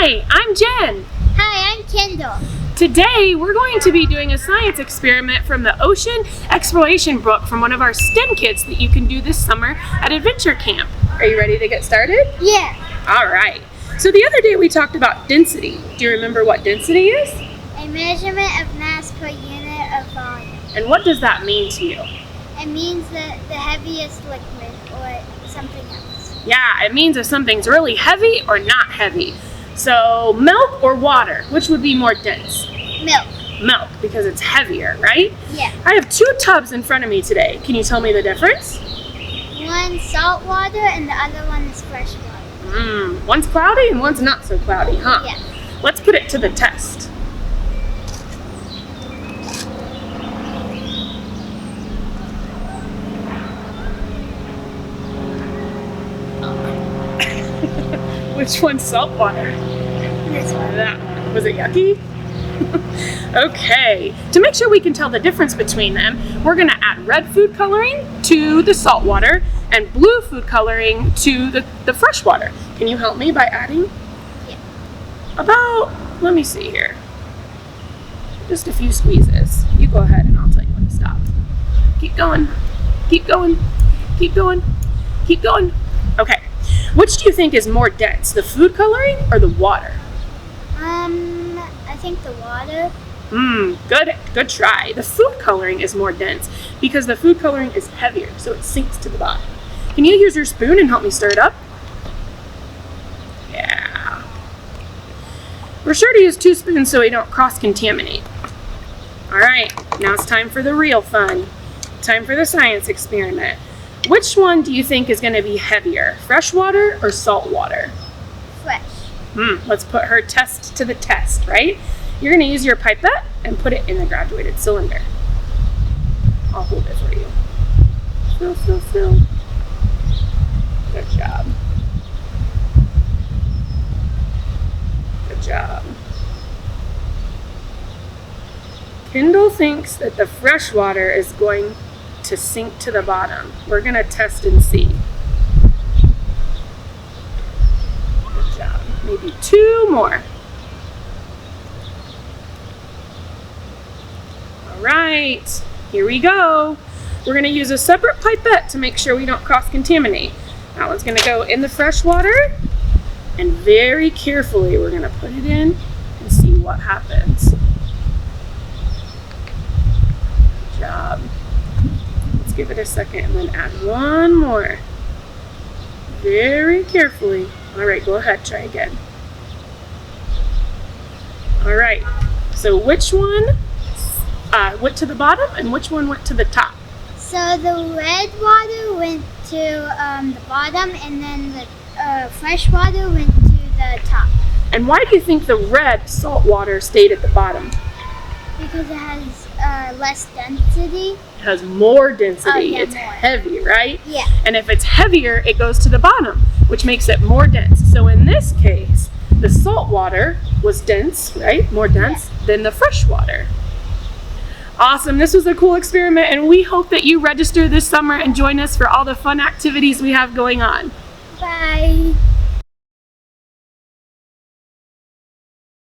Hi, I'm Jen. Hi, I'm Kendall. Today we're going to be doing a science experiment from the ocean exploration book from one of our STEM kits that you can do this summer at Adventure Camp. Are you ready to get started? Yeah. All right. So the other day we talked about density. Do you remember what density is? A measurement of mass per unit of volume. And what does that mean to you? It means that the heaviest liquid or something else. Yeah, it means if something's really heavy or not heavy. So milk or water, which would be more dense? Milk. Milk, because it's heavier, right? Yeah. I have two tubs in front of me today. Can you tell me the difference? One's salt water and the other one is fresh water. One's cloudy and one's not so cloudy, huh? Yeah. Let's put it to the test. Which one's salt water? This one. That one. Was it yucky? Okay, to make sure we can tell the difference between them, we're going to add red food coloring to the salt water and blue food coloring to the fresh water. Can you help me by adding? Yeah. About, let me see here, just a few squeezes. You go ahead and I'll tell you when to stop. Keep going, keep going, keep going, keep going. Okay, which do you think is more dense, the food coloring or the water? I think the water. Good try. The food coloring is more dense because the food coloring is heavier, so it sinks to the bottom. Can you use your spoon and help me stir it up? Yeah. We're sure to use 2 spoons so we don't cross-contaminate. All right, now it's time for the real fun. Time for the science experiment. Which one do you think is going to be heavier, fresh water or salt water? Fresh. Let's put her test to the test, right? You're going to use your pipette and put it in the graduated cylinder. I'll hold it for you. Fill, fill, fill. Good job. Good job. Kendall thinks that the fresh water is going to sink to the bottom. We're going to test and see. Good job. Maybe 2 more. All right, here we go. We're going to use a separate pipette to make sure we don't cross-contaminate. That one's going to go in the fresh water, and very carefully we're going to put it in and see what happens. Good job. Let's give it a second and then add 1 more. Very carefully. All right, go ahead, try again. All right, so which one went to the bottom and which one went to the top? So the red water went to the bottom and then the fresh water went to the top. And why do you think the red salt water stayed at the bottom? Because it has less density. It has more density. Oh, yeah, it's more. heavy, right? Yeah. And if it's heavier, it goes to the bottom, which makes it more dense. So in this case, the salt water was dense, right? More dense than the fresh water. Awesome. This was a cool experiment, and we hope that you register this summer and join us for all the fun activities we have going on. Bye.